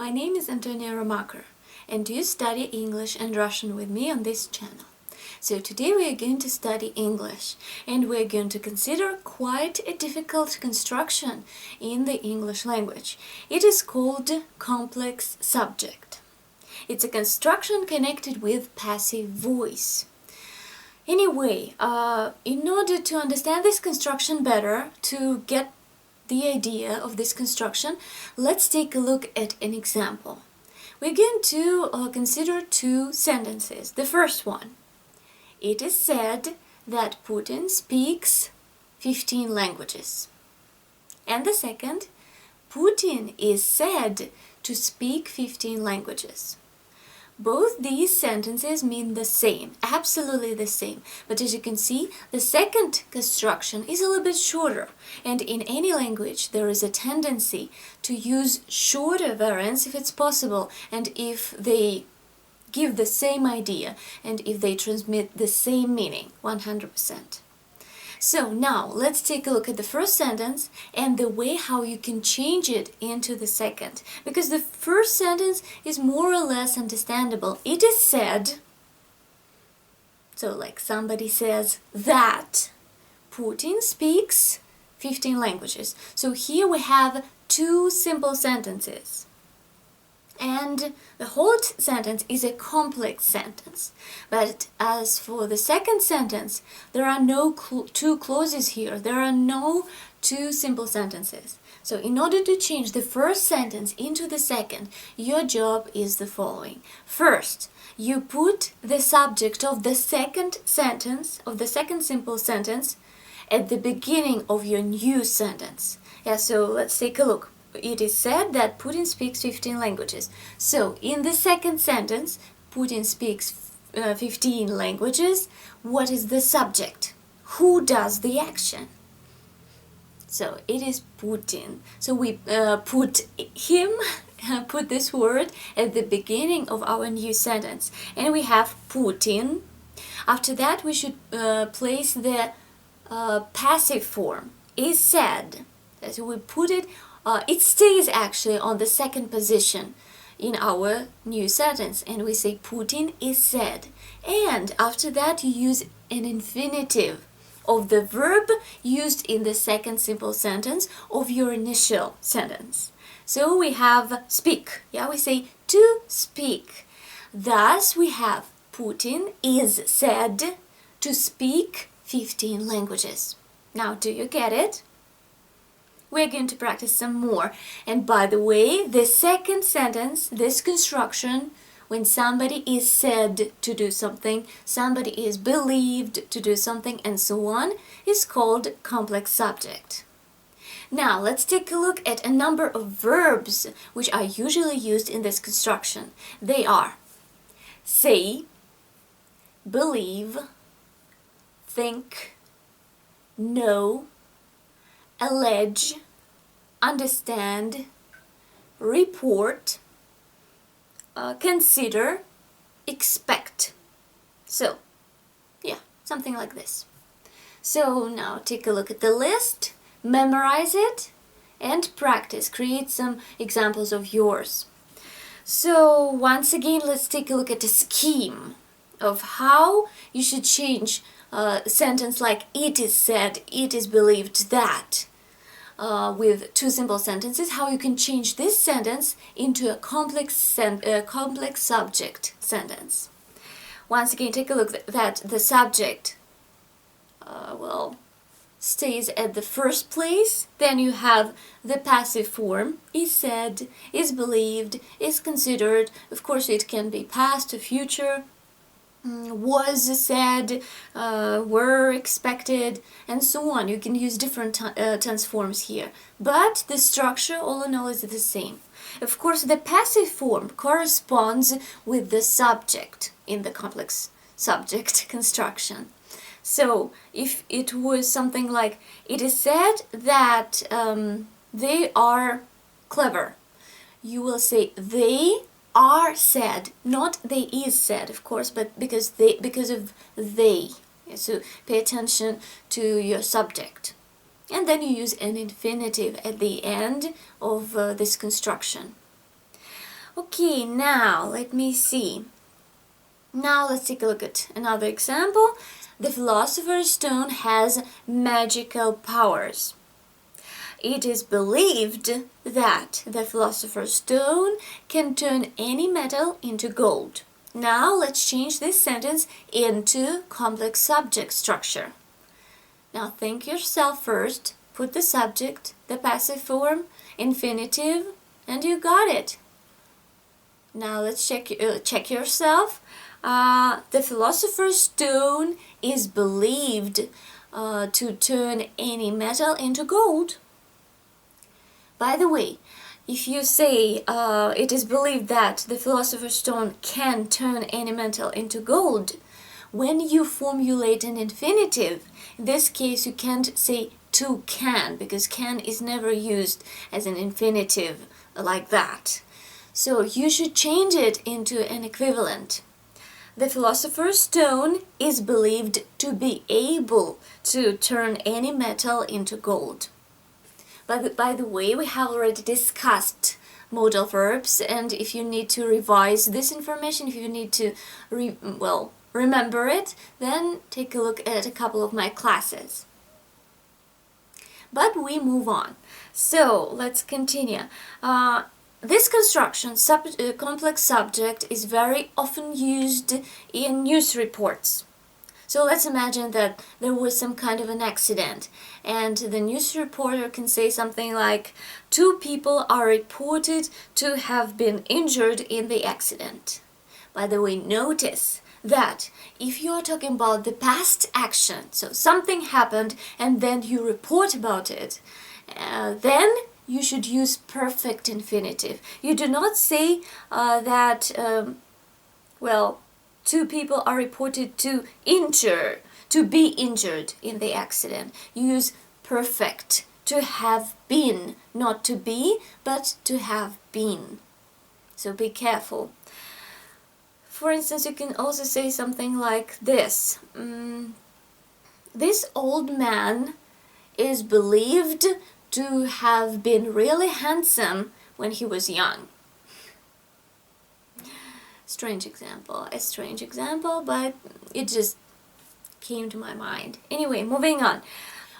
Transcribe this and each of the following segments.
My name is Antonia Romaker, and you study English and Russian with me on this channel. So today we are going to study English, and we are going to consider quite a difficult construction in the English language. It is called complex subject. It's a construction connected with passive voice. Anyway, in order to understand this construction better, to get the idea of this construction, let's take a look at an example. We're going to consider two sentences. The first one: it is said that Putin speaks 15 languages. And the second: Putin is said to speak 15 languages. Both these sentences mean the same, absolutely the same. But as you can see, the second construction is a little bit shorter. And in any language, there is a tendency to use shorter variants if it's possible, and if they give the same idea, and if they transmit the same meaning, 100%. So now let's take a look at the first sentence and the way how you can change it into the second, because the first sentence is more or less understandable. It is said, so like somebody says that Putin speaks 15 languages. So here we have two simple sentences. And the whole sentence is a complex sentence. But as for the second sentence, there are no two clauses here. There are no two simple sentences. So in order to change the first sentence into the second, your job is the following. First, you put the subject of the second sentence, of the second simple sentence, at the beginning of your new sentence. Yeah, so let's take a look. It is said that Putin speaks 15 languages. So, in the second sentence, Putin speaks 15 languages. What is the subject? Who does the action? So, it is Putin. So, we put this word at the beginning of our new sentence. And we have Putin. After that, we should place the passive form. Is said. So, we put it. It stays actually on the second position in our new sentence, and we say Putin is said. And after that you use an infinitive of the verb used in the second simple sentence of your initial sentence. So we have speak. Yeah, we say to speak. Thus we have Putin is said to speak 15 languages. Now, do you get it? We're going to practice some more. And by the way, the second sentence, this construction, when somebody is said to do something, somebody is believed to do something, and so on, is called complex subject. Now, let's take a look at a number of verbs which are usually used in this construction. They are say, believe, think, know, allege, understand, report, consider, expect. So, yeah, something like this. So now take a look at the list, memorize it, and practice. Create some examples of yours. So once again, let's take a look at the scheme of how you should change a sentence like it is said, it is believed that, with two simple sentences, how you can change this sentence into a complex subject sentence. Once again, take a look that the subject stays at the first place. Then you have the passive form, is said, is believed, is considered. Of course, it can be past or future. Was said, were expected, and so on. You can use different tense forms here, but the structure all in all is the same. Of course, the passive form corresponds with the subject in the complex subject construction. So if it was something like it is said that they are clever, you will say they are said, not they is said, of course, but because of they. So pay attention to your subject. And then you use an infinitive at the end of this construction. Okay, now let me see. Now let's take a look at another example. The philosopher's stone has magical powers. It is believed that the philosopher's stone can turn any metal into gold. Now let's change this sentence into complex subject structure. Now think yourself first, put the subject, the passive form, infinitive, and you got it. Now let's check yourself. The philosopher's stone is believed to turn any metal into gold. By the way, if you say it is believed that the philosopher's stone can turn any metal into gold, when you formulate an infinitive, in this case you can't say to can, because can is never used as an infinitive like that. So you should change it into an equivalent. The philosopher's stone is believed to be able to turn any metal into gold. By the way, we have already discussed modal verbs, and if you need to revise this information, if you need to remember it, then take a look at a couple of my classes. But we move on. So let's continue. This construction, complex subject, is very often used in news reports. So let's imagine that there was some kind of an accident, and the news reporter can say something like, 2 people are reported to have been injured in the accident. By the way, notice that if you are talking about the past action, so something happened and then you report about it, then you should use perfect infinitive. You do not say that, 2 people are reported to be injured in the accident. You use perfect, to have been, not to be, but to have been. So be careful. For instance, you can also say something like this. This old man is believed to have been really handsome when he was young. A strange example, but it just came to my mind. Anyway, moving on.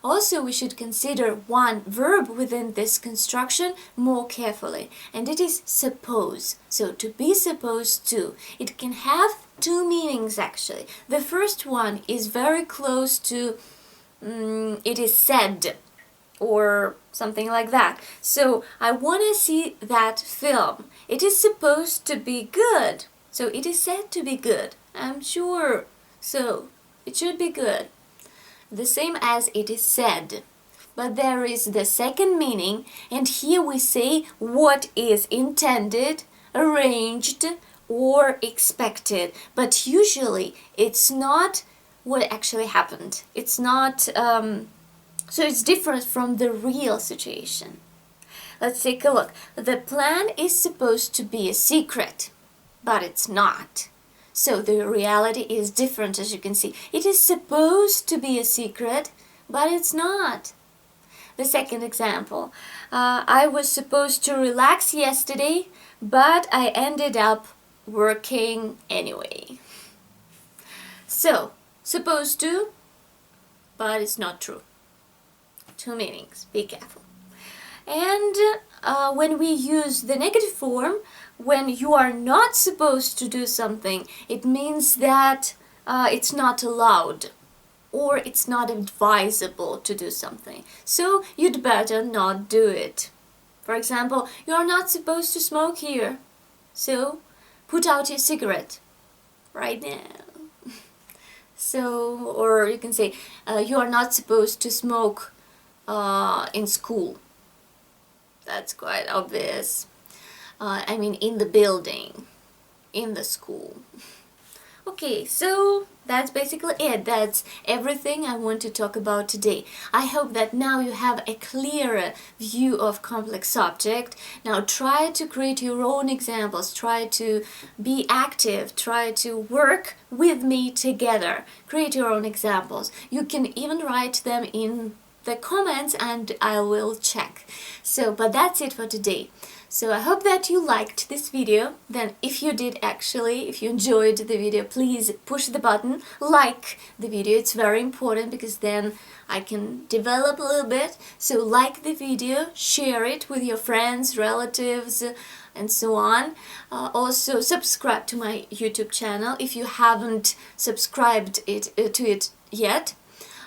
Also, we should consider one verb within this construction more carefully, and it is suppose. So, to be supposed to. It can have 2 meanings actually. The first one is very close to it is said, or something like that. So, I want to see that film. It is supposed to be good. So, it is said to be good. I'm sure. So, it should be good. The same as it is said. But there is the second meaning, and here we say what is intended, arranged, or expected. But usually it's not what actually happened. It's not, so it's different from the real situation. Let's take a look. The plan is supposed to be a secret, but it's not. So the reality is different, as you can see. It is supposed to be a secret, but it's not. The second example. I was supposed to relax yesterday, but I ended up working anyway. So, supposed to, but it's not true. 2 meanings. Be careful. And when we use the negative form, when you are not supposed to do something, it means that it's not allowed or it's not advisable to do something. So you'd better not do it. For example, you are not supposed to smoke here. So put out your cigarette right now. So, or you can say, you are not supposed to smoke in school. That's quite obvious. In the building, in the school. Okay, so that's basically it. That's everything I want to talk about today. I hope that now you have a clearer view of complex subject. Now try to create your own examples. Try to be active. Try to work with me together. Create your own examples. You can even write them in the comments and I will check. So, but that's it for today. So I hope that you liked this video. Then if you did actually, if you enjoyed the video, please push the button, like the video. It's very important because then I can develop a little bit. So like the video, share it with your friends, relatives, and so on. Also subscribe to my YouTube channel if you haven't subscribed to it yet.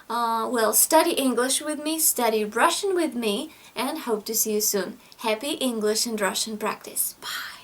Well, study English with me, study Russian with me, and hope to see you soon. Happy English and Russian practice. Bye!